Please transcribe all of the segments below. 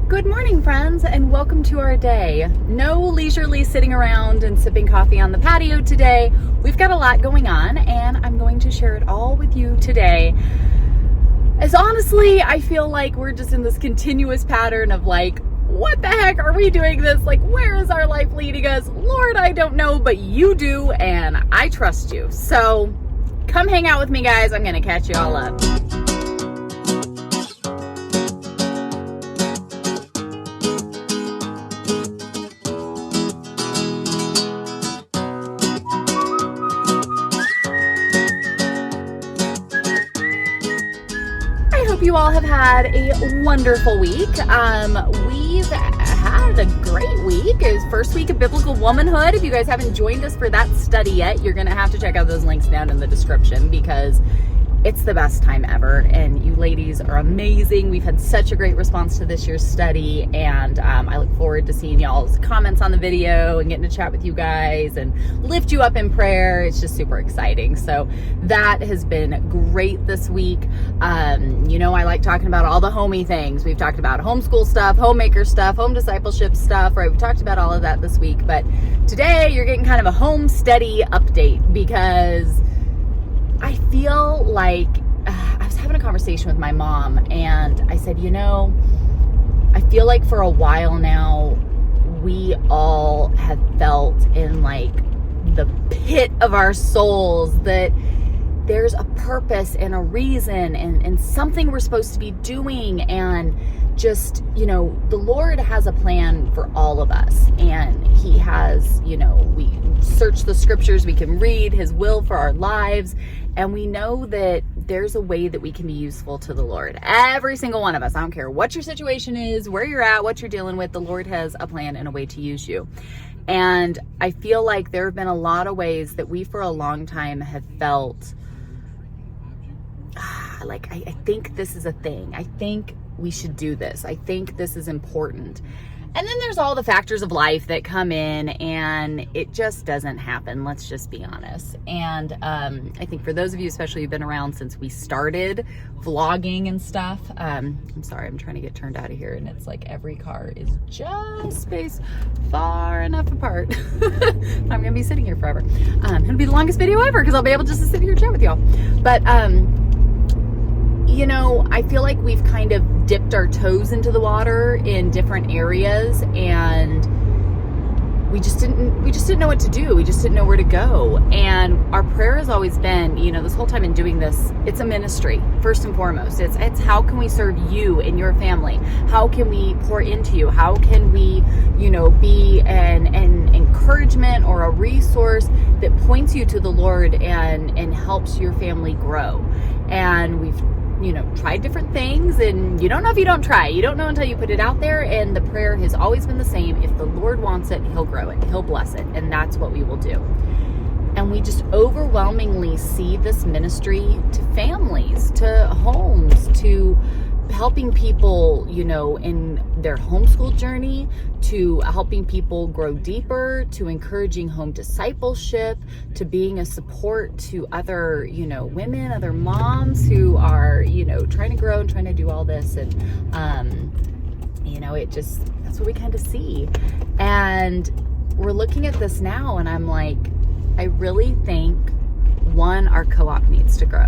Good morning, friends, and welcome to our day. No leisurely sitting around and sipping coffee on the patio today. We've got a lot going on, and I'm going to share it all with you today. As honestly, I feel like we're just in this continuous pattern of like, what the heck are we doing this? Like, where is our life leading us? Lord, I don't know, but you do, and I trust you. So come hang out with me, guys. I'm going to catch you all up. You all have had a wonderful week. We've had a great week. It was first week of Biblical Womanhood. If you guys haven't joined us for that study yet, you're going to have to check out those links down in the description because it's the best time ever, and you ladies are amazing. We've had such a great response to this year's study, and I look forward to seeing y'all's comments on the video and getting to chat with you guys and lift you up in prayer. It's just super exciting. So that has been great this week. I like talking about all the homey things. We've talked about homeschool stuff, homemaker stuff, home discipleship stuff, right? We've talked about all of that this week, but today you're getting kind of a Homesteady update because I feel like I was having a conversation with my mom, and I said, I feel like for a while now, we all have felt in like the pit of our souls that there's a purpose and a reason and something we're supposed to be doing, and just, the Lord has a plan for all of us, and he has, we search the scriptures, we can read his will for our lives, and we know that there's a way that we can be useful to the Lord. Every single one of us, I don't care what your situation is, where you're at, what you're dealing with, the Lord has a plan and a way to use you. And I feel like there have been a lot of ways that we for a long time have felt like, I think this is a thing. I think we should do this. I think this is important. And then there's all the factors of life that come in, and it just doesn't happen. Let's just be honest. And I think for those of you, especially who've been around since we started vlogging and stuff, I'm sorry, I'm trying to get turned out of here, and it's like every car is just spaced far enough apart. I'm gonna be sitting here forever. It'll be the longest video ever because I'll be able just to sit here and chat with y'all. But I feel like we've kind of dipped our toes into the water in different areas, and we just didn't know what to do. We just didn't know where to go. And our prayer has always been, this whole time in doing this, it's a ministry, first and foremost. It's how can we serve you and your family? How can we pour into you? How can we, be an encouragement or a resource that points you to the Lord and helps your family grow? And we've tried different things, and you don't know if you don't try. You don't know until you put it out there, and the prayer has always been the same. If the Lord wants it, he'll grow it, he'll bless it, and that's what we will do. And we just overwhelmingly see this ministry to families, to homes, to helping people, in their homeschool journey, to helping people grow deeper, to encouraging home discipleship, to being a support to other, women, other moms who are, trying to grow and trying to do all this. And, that's what we kind of see. And we're looking at this now, and I'm like, I really think, one, our co-op needs to grow.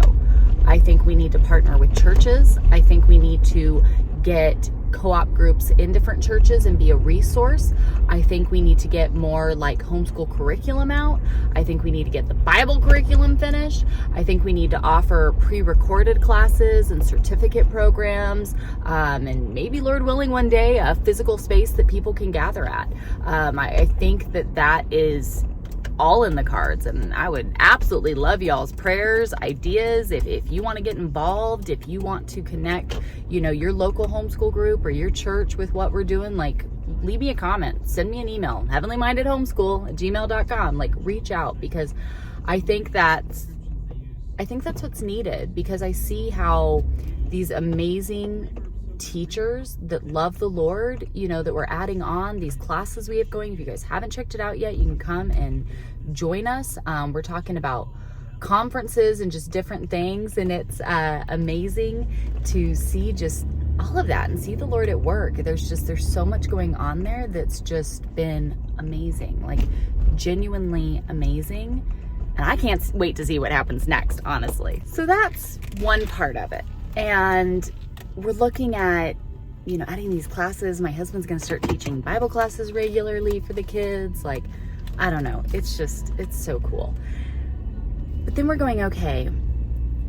I think we need to partner with churches. I think we need to get co-op groups in different churches and be a resource. I think we need to get more like homeschool curriculum out. I think we need to get the Bible curriculum finished. I think we need to offer pre-recorded classes and certificate programs, and maybe, Lord willing, one day a physical space that people can gather at. I think that is all in the cards, and I would absolutely love y'all's prayers, ideas. If you want to get involved, if you want to connect, your local homeschool group or your church with what we're doing, like, leave me a comment, send me an email, heavenlymindedhomeschool@gmail.com. Like, reach out, because I think that's what's needed, because I see how these amazing teachers that love the Lord, that we're adding on these classes we have going. If you guys haven't checked it out yet, you can come and join us. We're talking about conferences and just different things, and it's amazing to see just all of that and see the Lord at work. There's so much going on there that's just been amazing, like genuinely amazing. And I can't wait to see what happens next, honestly. So that's one part of it. And we're looking at, adding these classes. My husband's going to start teaching Bible classes regularly for the kids. Like, I don't know. It's so cool. But then we're going, okay,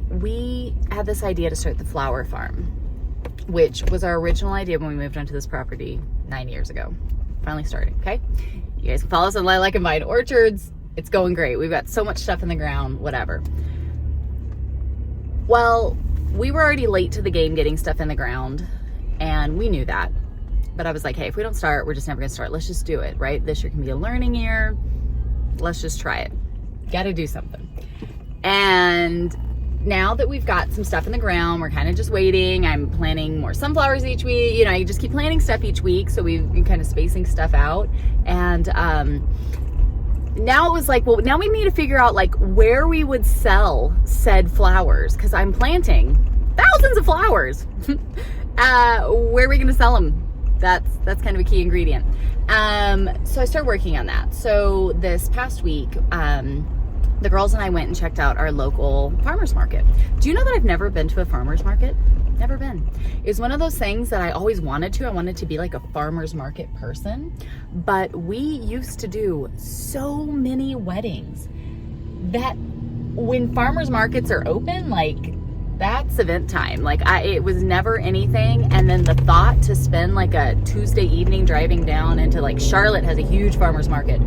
we had this idea to start the flower farm, which was our original idea when we moved onto this property 9 years ago. Finally starting, okay? You guys can follow us on Lilac and Vine Orchards. It's going great. We've got so much stuff in the ground, whatever. Well, we were already late to the game getting stuff in the ground, and we knew that. But I was like, hey, if we don't start, we're just never gonna start. Let's just do it, right? This year can be a learning year. Let's just try it. Gotta do something. And now that we've got some stuff in the ground, we're kind of just waiting. I'm planting more sunflowers each week. You just keep planting stuff each week. So we've been kind of spacing stuff out. And now it was like, well, now we need to figure out like where we would sell said flowers. Cause I'm planting thousands of flowers. Where are we going to sell them? That's kind of a key ingredient. So I started working on that. So this past week, the girls and I went and checked out our local farmer's market. Do you know that I've never been to a farmer's market? Never been. It's one of those things that I always wanted to. I wanted to be like a farmer's market person. But we used to do so many weddings that when farmer's markets are open, like that's event time. Like it was never anything. And then the thought to spend like a Tuesday evening driving down into like Charlotte has a huge farmer's market.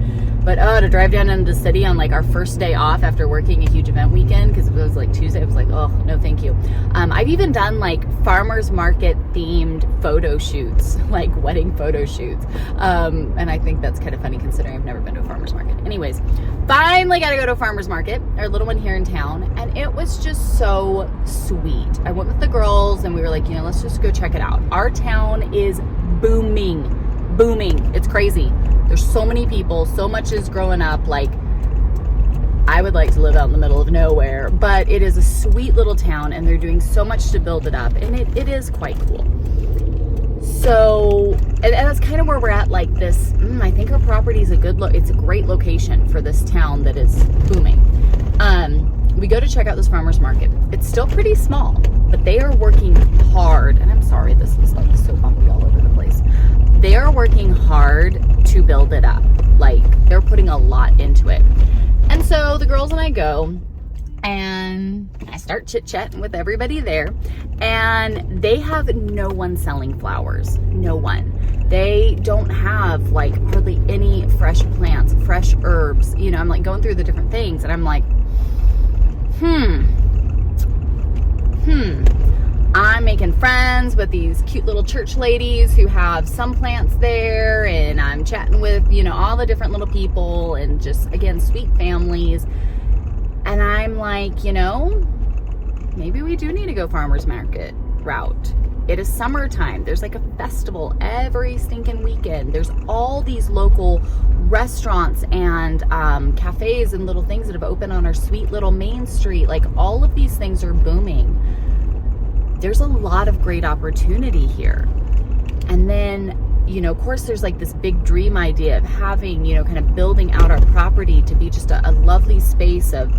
But to drive down into the city on like our first day off after working a huge event weekend, because it was like Tuesday, I was like, oh, no, thank you. I've even done like farmer's market themed photo shoots, like wedding photo shoots. And I think that's kind of funny considering I've never been to a farmer's market. Anyways, finally got to go to a farmer's market, our little one here in town. And it was just so sweet. I went with the girls and we were like, let's just go check it out. Our town is booming. It's crazy. There's so many people, so much is growing up. Like, I would like to live out in the middle of nowhere, but it is a sweet little town and they're doing so much to build it up, and it is quite cool. So, and that's kind of where we're at. Like this, I think our property is it's a great location for this town that is booming. We go to check out this farmer's market. It's still pretty small, but they are working hard. And I'm sorry, this is like so bumpy all over the place. They are working hard to build it up. Like they're putting a lot into it. And so the girls and I go and I start chit-chatting with everybody there, and they have no one selling flowers. No one. They don't have like hardly any fresh plants, fresh herbs. I'm like going through the different things and I'm like, I'm making friends with these cute little church ladies who have some plants there, and I'm chatting with, all the different little people and just, again, sweet families. And I'm like, maybe we do need to go farmer's market route. It is summertime. There's like a festival every stinking weekend. There's all these local restaurants and cafes and little things that have opened on our sweet little main street. Like all of these things are booming. There's a lot of great opportunity here. And then, of course, there's like this big dream idea of having, kind of building out our property to be just a lovely space of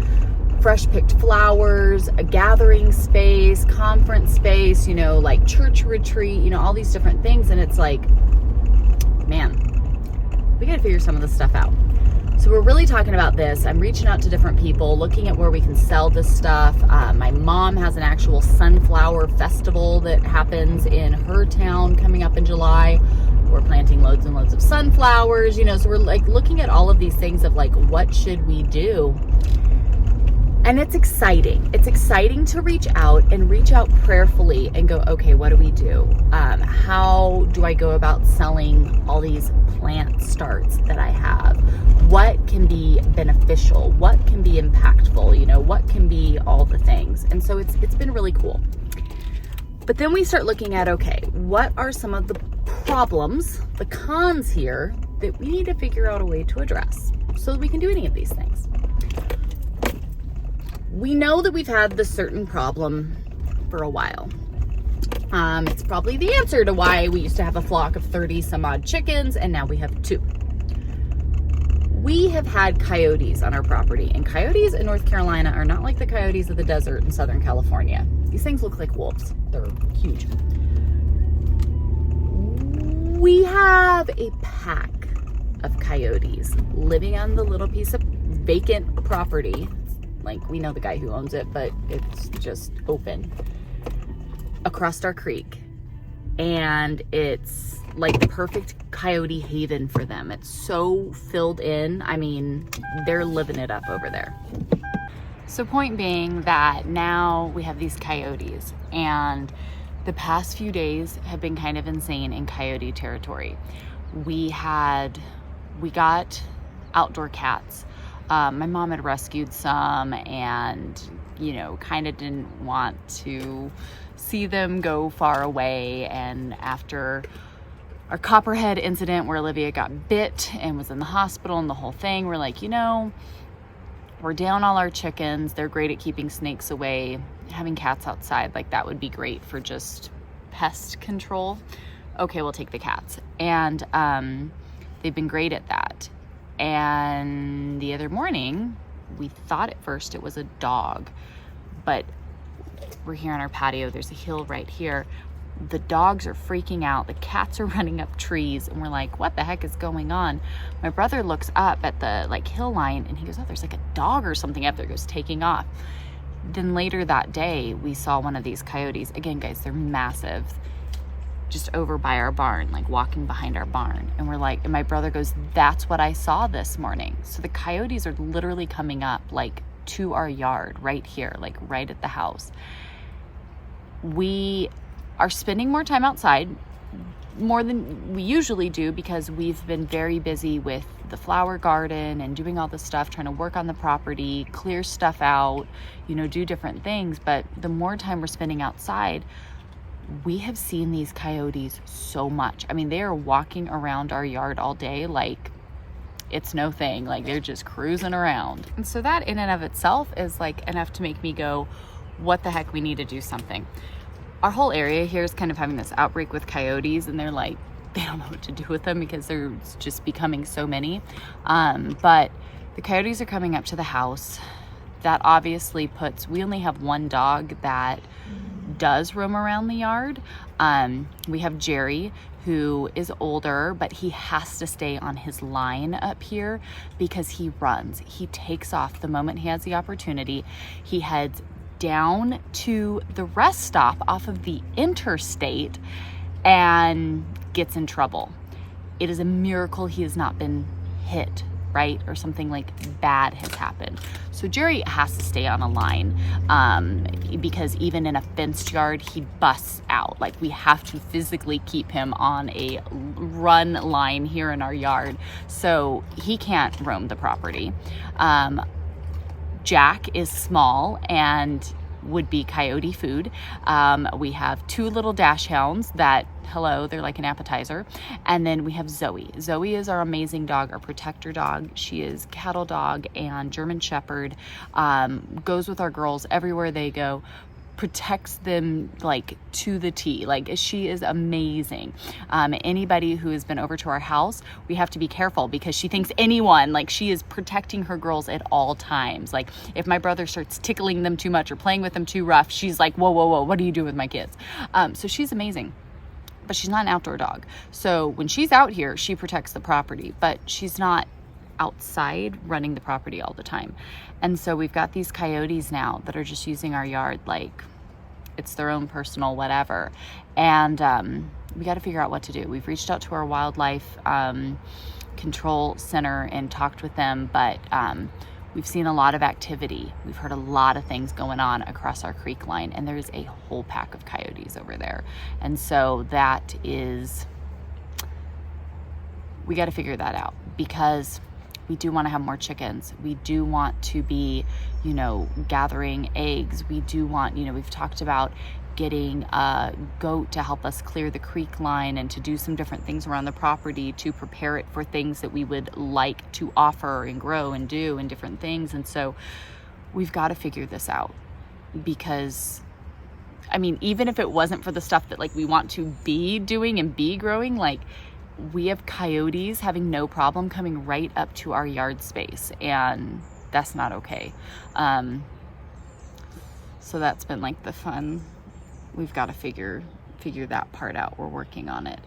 fresh picked flowers, a gathering space, conference space, like church retreat, all these different things. And it's like, man, we got to figure some of this stuff out. So we're really talking about this. I'm reaching out to different people, looking at where we can sell this stuff. My mom has an actual sunflower festival that happens in her town coming up in July. We're planting loads and loads of sunflowers, so we're like looking at all of these things of like, what should we do? And it's exciting. It's exciting to reach out prayerfully and go, okay, what do we do? How do I go about selling all these plant starts that I have? What can be beneficial? What can be impactful? What can be all the things? And so it's been really cool. But then we start looking at, okay, what are some of the problems, the cons here that we need to figure out a way to address so that we can do any of these things? We know that we've had this certain problem for a while. It's probably the answer to why we used to have a flock of 30 some odd chickens and now we have 2. We have had coyotes on our property, and coyotes in North Carolina are not like the coyotes of the desert in Southern California. These things look like wolves. They're huge. We have a pack of coyotes living on the little piece of vacant property. Like, we know the guy who owns it, but it's just open across our creek. And it's like the perfect coyote haven for them. It's so filled in. I mean, they're living it up over there. So point being that now we have these coyotes, and the past few days have been kind of insane in coyote territory. We got outdoor cats. My mom had rescued some and, kind of didn't want to see them go far away. And after our copperhead incident where Olivia got bit and was in the hospital and the whole thing, we're like, we're down all our chickens. They're great at keeping snakes away. Having cats outside, like, that would be great for just pest control. Okay, we'll take the cats. And they've been great at that. And the other morning, we thought at first it was a dog, but we're here on our patio. There's a hill right here. The dogs are freaking out. The cats are running up trees, and we're like, what the heck is going on? My brother looks up at the hill line, and he goes, oh, there's like a dog or something up there. Goes taking off. Then later that day, we saw one of these coyotes. Again, guys, they're massive. Just over by our barn, like walking behind our barn. And we're like, and my brother goes, that's what I saw this morning. So the coyotes are literally coming up like to our yard right here, like right at the house. We are spending more time outside, more than we usually do, because we've been very busy with the flower garden and doing all this stuff, trying to work on the property, clear stuff out, do different things. But the more time we're spending outside, we have seen these coyotes so much. I mean, they are walking around our yard all day like it's no thing. Like, they're just cruising around. And so that in and of itself is like enough to make me go, what the heck, we need to do something. Our whole area here is kind of having this outbreak with coyotes, and they're like, they don't know what to do with them because they're just becoming so many. But the coyotes are coming up to the house. That obviously we only have one dog that does roam around the yard. We have Jerry, who is older, but he has to stay on his line up here because he runs. He takes off the moment he has the opportunity. He heads down to the rest stop off of the interstate and gets in trouble. It is a miracle he has not been hit, right? Or something like bad has happened. So Jerry has to stay on a line because even in a fenced yard, he busts out. Like, we have to physically keep him on a run line here in our yard. So he can't roam the property. Jack is small and would be coyote food. We have 2 little dash hounds that, they're like an appetizer. And then we have Zoe. Zoe is our amazing dog, our protector dog. She is cattle dog and German Shepherd, goes with our girls everywhere they go, protects them like to the T. Like, she is amazing. Anybody who has been over to our house, we have to be careful because she thinks she is protecting her girls at all times. Like, if my brother starts tickling them too much or playing with them too rough, she's like, whoa, what do you do with my kids? So she's amazing. But she's not an outdoor dog. So when she's out here, she protects the property, but she's not outside running the property all the time. And so we've got these coyotes now that are just using our yard like it's their own personal whatever. And we got to figure out what to do. We've reached out to our wildlife control center and talked with them, but we've seen a lot of activity. We've heard a lot of things going on across our creek line, and there's a whole pack of coyotes over there. And so we got to figure that out because we do want to have more chickens. We do want to be, gathering eggs. We do want, we've talked about getting a goat to help us clear the creek line and to do some different things around the property to prepare it for things that we would like to offer and grow and do and different things. And so we've got to figure this out because I mean, even if it wasn't for the stuff that like we want to be doing and be growing, like we have coyotes having no problem coming right up to our yard space, and that's not okay. So that's been like the fun. We've got to figure that part out. We're working on it.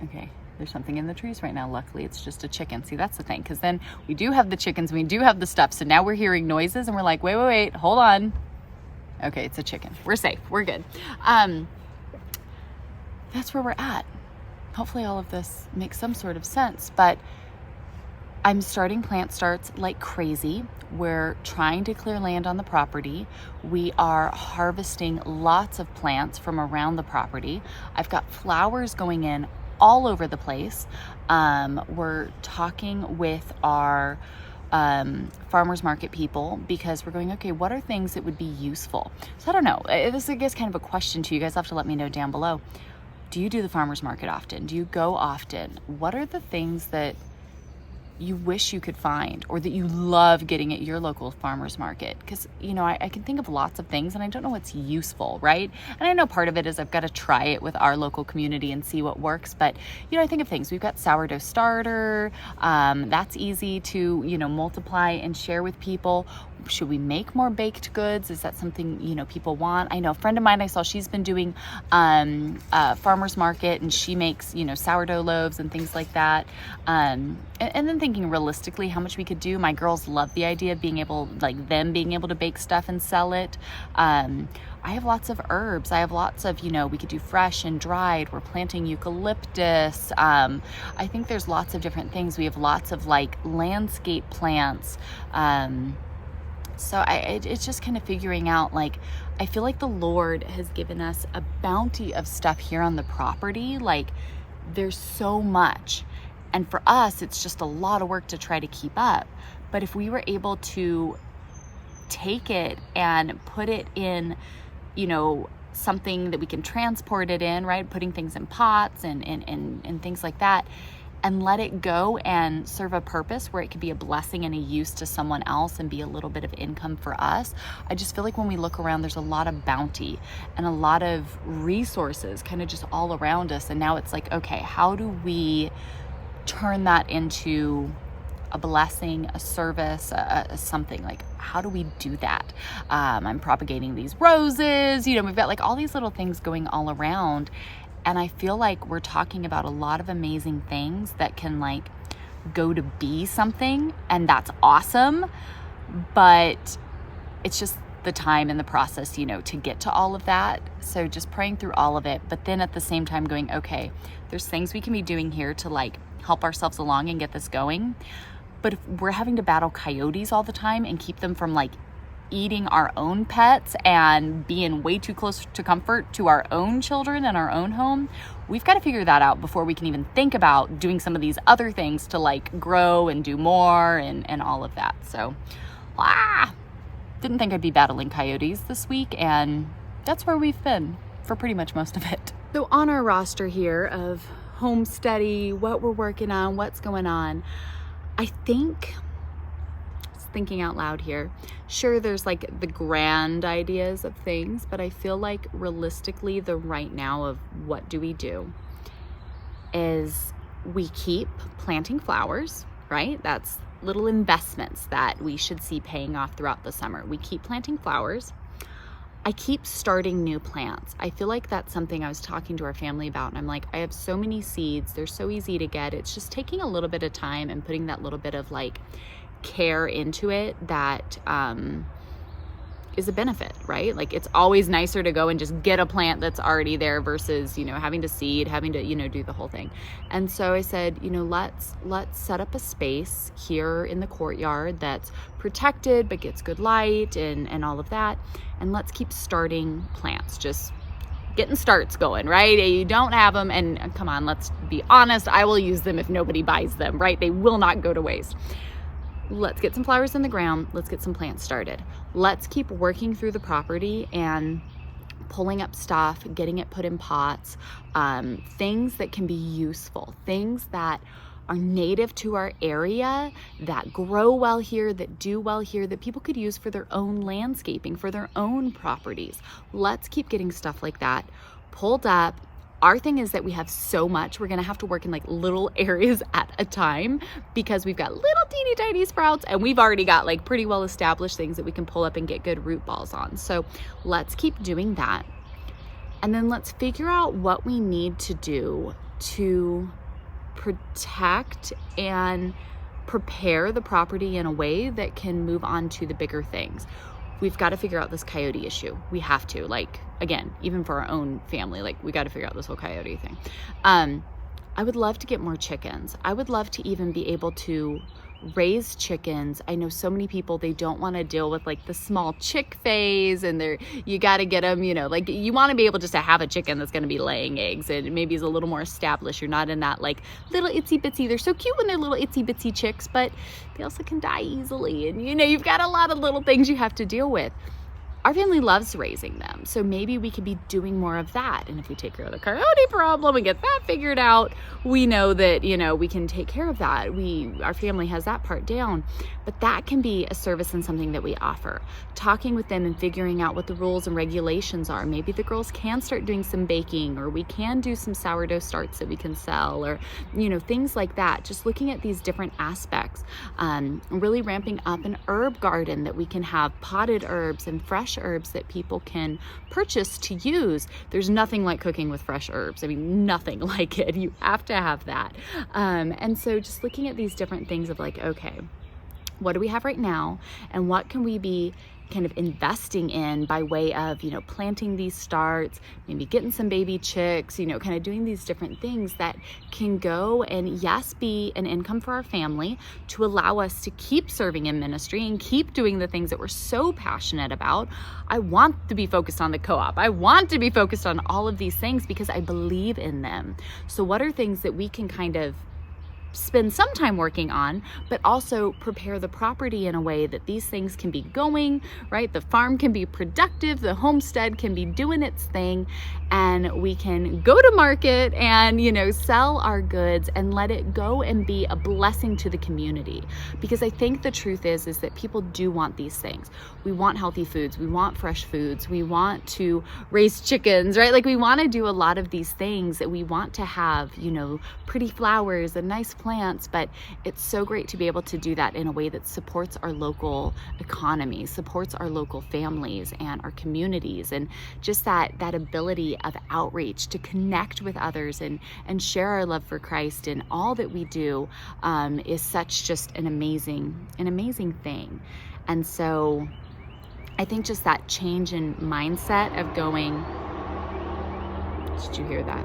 Okay, there's something in the trees right now. Luckily, it's just a chicken. See, that's the thing, because then we do have the chickens, we do have the stuff. So now we're hearing noises and we're like, wait, hold on. Okay, it's a chicken. We're safe. We're good. That's where we're at. Hopefully all of this makes some sort of sense, but I'm starting plant starts like crazy. We're trying to clear land on the property. We are harvesting lots of plants from around the property. I've got flowers going in all over the place. We're talking with our farmers market people, because we're going, okay, what are things that would be useful? So I don't know. This is, I guess, kind of a question to you guys. Have to let me know down below. Do you do the farmers market often? Do you go often? What are the things that you wish you could find, or that you love getting at your local farmers market? Because, you know, I can think of lots of things and I don't know what's useful, right? And I know part of it is I've got to try it with our local community and see what works. But, you know, I think of things. We've got sourdough starter. That's easy to, you know, multiply and share with people. Should we make more baked goods? Is that something, you know, people want? I know a friend of mine I saw, she's been doing farmers market, and she makes, you know, sourdough loaves and things like that. And then thinking realistically how much we could do. My girls love the idea of being able to bake stuff and sell it. I have lots of herbs. I have lots of, you know, we could do fresh and dried. We're planting eucalyptus. I think there's lots of different things. We have lots of like landscape plants. So it's just kind of figuring out, like, I feel like the Lord has given us a bounty of stuff here on the property. Like, there's so much. And for us, it's just a lot of work to try to keep up. But if we were able to take it and put it in, you know, something that we can transport it in, right? Putting things in pots and things like that, and let it go and serve a purpose where it could be a blessing and a use to someone else and be a little bit of income for us. I just feel like when we look around, there's a lot of bounty and a lot of resources kind of just all around us. And now it's like, okay, how do we turn that into a blessing, a service, something? Like, how do we do that? I'm propagating these roses, you know, we've got like all these little things going all around. And I feel like we're talking about a lot of amazing things that can like go to be something, and that's awesome. But it's just the time and the process, you know, to get to all of that. So just praying through all of it, but then at the same time going, okay, there's things we can be doing here to like help ourselves along and get this going. But if we're having to battle coyotes all the time and keep them from like eating our own pets and being way too close to comfort to our own children and our own home, we've got to figure that out before we can even think about doing some of these other things to like grow and do more and all of that. So, didn't think I'd be battling coyotes this week, and that's where we've been for pretty much most of it. So on our roster here of Homesteady, what we're working on, what's going on, I think, thinking out loud here, sure, there's like the grand ideas of things, but I feel like realistically the right now of what do we do is we keep planting flowers, right? That's little investments that we should see paying off throughout the summer. We keep planting flowers. I keep starting new plants. I feel like that's something I was talking to our family about, and I'm like, I have so many seeds. They're so easy to get. It's just taking a little bit of time and putting that little bit of like care into it that is a benefit, right? Like, it's always nicer to go and just get a plant that's already there versus, you know, having to seed, having to, you know, do the whole thing. And so I said, you know, let's set up a space here in the courtyard that's protected but gets good light and all of that, and let's keep starting plants, just getting starts going, right? You don't have them, and come on, let's be honest, I will use them if nobody buys them, right? They will not go to waste. Let's get some flowers in the ground. Let's get some plants started. Let's keep working through the property and pulling up stuff, getting it put in pots, things that can be useful, things that are native to our area, that grow well here, that do well here, that people could use for their own landscaping, for their own properties. Let's keep getting stuff like that pulled up. Our thing is that we have so much, we're gonna have to work in like little areas at a time because we've got little teeny tiny sprouts and we've already got like pretty well established things that we can pull up and get good root balls on. So let's keep doing that. And then let's figure out what we need to do to protect and prepare the property in a way that can move on to the bigger things. We've got to figure out this coyote issue. We have to, like, again, even for our own family, like we got to figure out this whole coyote thing. I would love to get more chickens. I would love to even be able to raise chickens. I know so many people, they don't want to deal with like the small chick phase and you got to get them, you know, like you want to be able just to have a chicken that's going to be laying eggs and maybe is a little more established. You're not in that like little itsy bitsy. They're so cute when they're little itsy bitsy chicks, but they also can die easily. And you know, you've got a lot of little things you have to deal with. Our family loves raising them, so maybe we could be doing more of that. And if we take care of the coyote problem and get that figured out, we know that, you know, we can take care of that. Our family has that part down, but that can be a service and something that we offer. Talking with them and figuring out what the rules and regulations are. Maybe the girls can start doing some baking, or we can do some sourdough starts that we can sell, or, you know, things like that. Just looking at these different aspects, really ramping up an herb garden that we can have potted herbs and fresh herbs that people can purchase to use. There's nothing like cooking with fresh herbs. I mean, nothing like it. You have to have that. And so just looking at these different things of like, okay, what do we have right now? And what can we be kind of investing in by way of, you know, planting these starts, maybe getting some baby chicks, you know, kind of doing these different things that can go and yes, be an income for our family to allow us to keep serving in ministry and keep doing the things that we're so passionate about. I want to be focused on the co-op. I want to be focused on all of these things because I believe in them. So what are things that we can kind of spend some time working on, but also prepare the property in a way that these things can be going, right? The farm can be productive, the homestead can be doing its thing, and we can go to market and, you know, sell our goods and let it go and be a blessing to the community. Because I think the truth is that people do want these things. We want healthy foods, we want fresh foods, we want to raise chickens, right? Like we want to do a lot of these things that we want to have, you know, pretty flowers and nice plants, but it's so great to be able to do that in a way that supports our local economy, supports our local families and our communities, and just that ability of outreach to connect with others and share our love for Christ in all that we do is such just an amazing thing. And so I think just that change in mindset of going, did you hear that?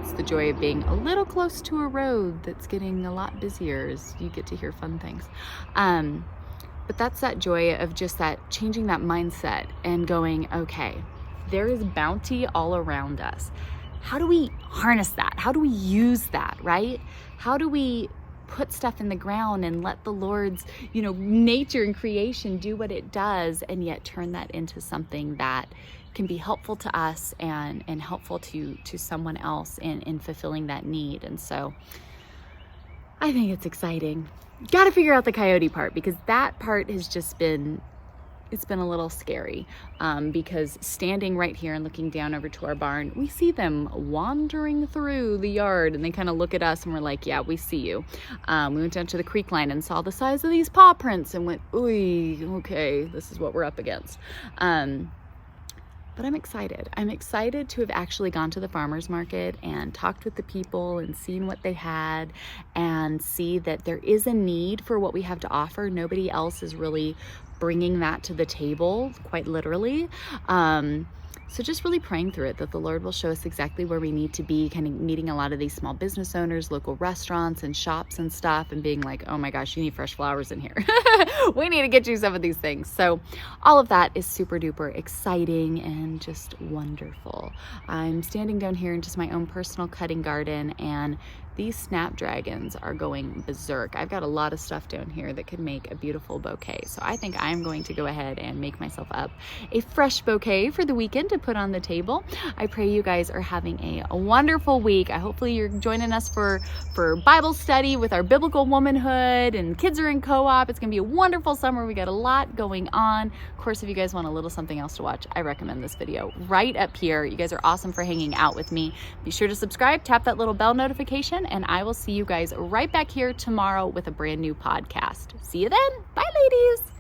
It's the joy of being a little close to a road that's getting a lot busier as you get to hear fun things. But that's that joy of just that changing that mindset and going, okay, there is bounty all around us. How do we harness that? How do we use that, right? How do we put stuff in the ground and let the Lord's, you know, nature and creation do what it does, and yet turn that into something that can be helpful to us and helpful to someone else in fulfilling that need. And so I think it's exciting. Got to figure out the coyote part, because that part has just been, it's been a little scary because standing right here and looking down over to our barn, we see them wandering through the yard and they kind of look at us and we're like, yeah, we see you. We went down to the creek line and saw the size of these paw prints and went, ooh, okay, this is what we're up against. But I'm excited. I'm excited to have actually gone to the farmer's market and talked with the people and seen what they had and see that there is a need for what we have to offer. Nobody else is really bringing that to the table, quite literally. So just really praying through it, that the Lord will show us exactly where we need to be, kind of meeting a lot of these small business owners, local restaurants and shops and stuff, and being like, oh my gosh, you need fresh flowers in here. We need to get you some of these things. So all of that is super duper exciting and just wonderful. I'm standing down here in just my own personal cutting garden, and these snapdragons are going berserk. I've got a lot of stuff down here that could make a beautiful bouquet. So I think I'm going to go ahead and make myself up a fresh bouquet for the weekend to to put on the table. I pray you guys are having a wonderful week. Hopefully you're joining us for Bible study with our biblical womanhood, and kids are in co-op. It's gonna be a wonderful summer. We got a lot going on. Of course, if you guys want a little something else to watch, I recommend this video right up here. You guys are awesome for hanging out with me. Be sure to subscribe, tap that little bell notification, and I will see you guys right back here tomorrow with a brand new podcast. See you then. Bye, ladies.